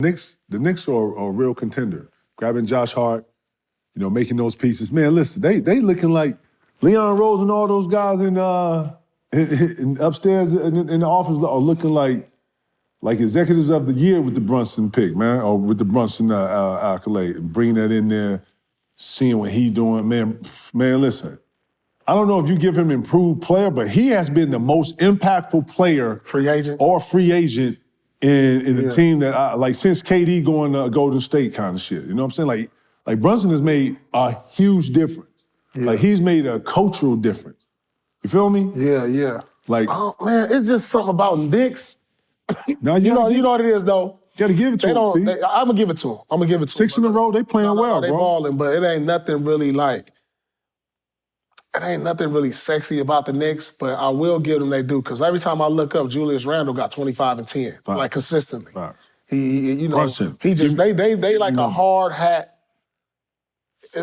The Knicks are a real contender. Grabbing Josh Hart, making those pieces. Man, listen, they looking like Leon Rose and all those guys in upstairs in the office are looking like executives of the year with the Brunson pick, man, or with the Brunson accolade, and bringing that in there, seeing what he's doing. Man, listen, I don't know if you give him improved player, but he has been the most impactful player, free agent in the team that since KD going to Golden State kind of shit. You know what I'm saying? Like Brunson has made a huge difference. Yeah. Like he's made a cultural difference. You feel me? Yeah. Oh man, it's just something about Knicks. Now, you know what it is though. You gotta give it to them. I'm gonna give it to them. 6 in a row, they playing well, they bro. balling, but it ain't nothing really sexy about the Knicks, but I will give them they do, because every time I look up, Julius Randle got 25 and 10, like consistently. Facts. He Brunson. he just they like a hard hat,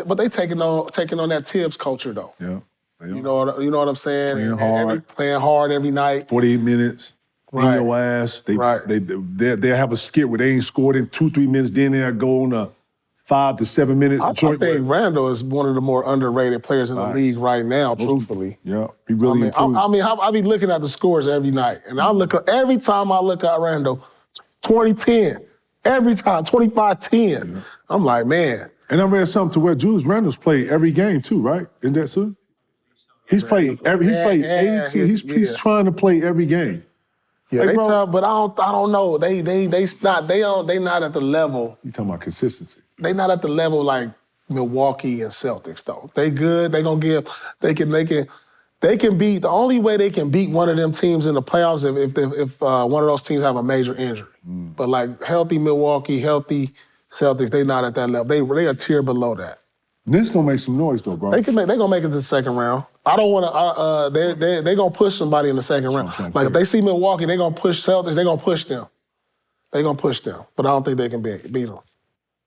but they taking on that Tibbs culture though. Yeah. You know what I'm saying? Playing hard every night. 48 minutes. Right. In your ass. They have a skit where they ain't scored in 2-3 minutes, then they'll go on a 5 to 7 minutes. I think Randle is one of the more underrated players in the league right now, truthfully. Yeah, he really improved. I be looking at the scores every night, and every time I look at Randle, 20-10. Every time, 25-10. Yeah. I'm like, man. And I read something to where Julius Randle's played every game too, right? Isn't that so? He's played 82. He's trying to play every game. Yeah, like, but I don't know. They not at the level. You talking about consistency? They not at the level like Milwaukee and Celtics though. They good. They can beat. The only way they can beat one of them teams in the playoffs if one of those teams have a major injury. But like healthy Milwaukee, healthy Celtics, they not at that level. They a tier below that. This gonna make some noise though, bro. They gonna make it to the second round. I don't want to. They gonna push somebody in the second round. Like if they see Milwaukee, they gonna push Celtics. They gonna push them. But I don't think they can beat them.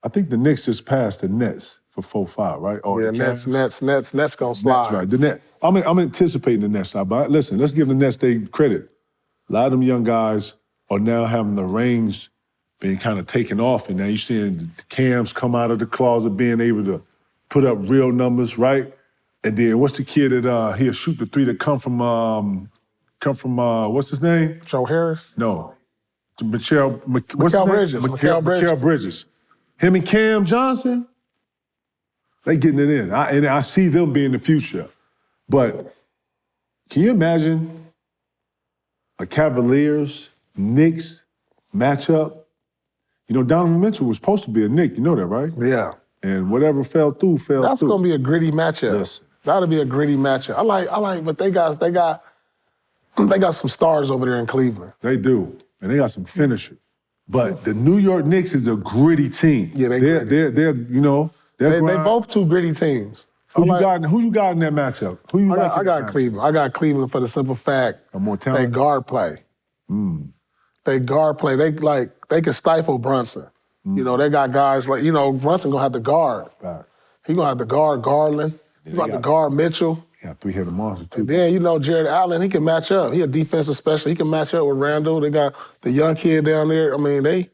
I think the Knicks just passed the Nets for 4-5, right? Or yeah, Nets gonna slide. That's right. The Nets. I'm anticipating the Nets side, but listen, let's give the Nets their credit. A lot of them young guys are now having the reins being kind of taken off, and now you're seeing the Cams come out of the closet, being able to put up real numbers, right? And then what's the kid that he'll shoot the three that come from what's his name? Joe Harris? No. Mikal Bridges. Him and Cam Johnson, they getting it in. I see them being the future. But can you imagine a Cavaliers-Knicks matchup? Donovan Mitchell was supposed to be a Knick. You know that, right? Yeah. And whatever fell through. That's gonna be a gritty matchup. Yes. That'll be a gritty matchup. I like, but they got some stars over there in Cleveland. They do, and they got some finishers. But the New York Knicks is a gritty team. Yeah, they're they both two gritty teams. Who you got in that matchup? I got Cleveland. I got Cleveland for the simple fact they guard play. They guard play. They can stifle Brunson. They got guys like, Brunson gonna have to guard. Right. He gonna have to guard Garland. He gonna have to guard Mitchell. He got three-headed monster too. And then, Jared Allen, he can match up. He a defensive specialist. He can match up with Randle. They got the young kid down there. I mean, I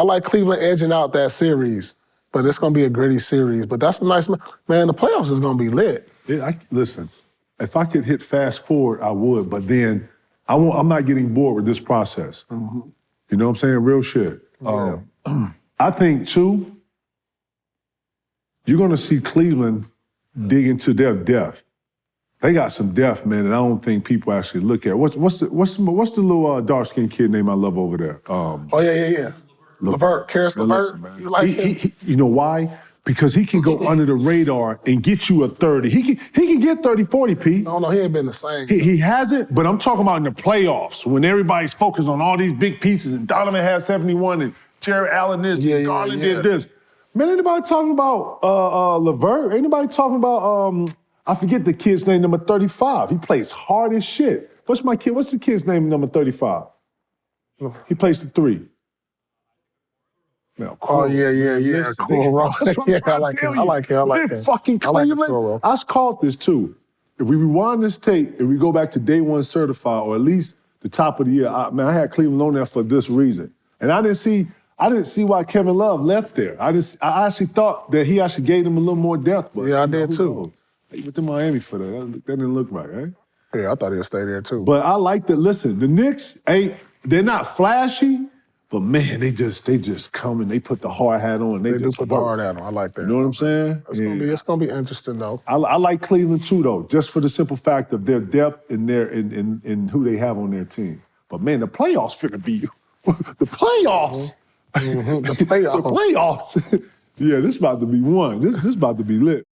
like Cleveland edging out that series, but it's gonna be a gritty series. But that's a nice, man, the playoffs is gonna be lit. Listen, if I could hit fast forward, I would, but then I'm not getting bored with this process. Mm-hmm. You know what I'm saying? Real shit. Yeah. I think, too, you're going to see Cleveland dig into their depth. They got some depth, man, and I don't think people actually look at. What's the little dark-skinned kid name I love over there? Yeah. LeVert, Karis LeVert. Man. You like him? You know why? Because he can go under the radar and get you a 30. He can get 30, 40, P. No, he ain't been the same. He hasn't, but I'm talking about in the playoffs when everybody's focused on all these big pieces and Donovan has 71 and Jared Allen this, Garland did this. Man, ain't nobody talking about LeVert. Ain't nobody talking about, I forget the kid's name, number 35. He plays hard as shit. What's the kid's name, number 35? He plays the 3. No, cool. Yeah. Cool. Yeah, I like him. Fucking Cleveland. I caught this too. If we rewind this tape, if we go back to day one certified, or at least the top of the year, I had Cleveland on there for this reason. And I didn't see I didn't see why Kevin Love left there. I actually thought that he actually gave them a little more depth. But Yeah, I did too. He went to Miami for that. That didn't look right, right? Yeah, I thought he'd stay there too. But I like that. Listen, the Knicks they're not flashy, but man, they just come and they put the hard hat on. They just do put the hard hat on. I like that. You know what I'm saying? It's gonna be interesting though. I like Cleveland too, though, just for the simple fact of their depth and in who they have on their team. But man, the playoffs finna be the playoffs. The playoffs. The playoffs. Yeah, this about to be one. This about to be lit.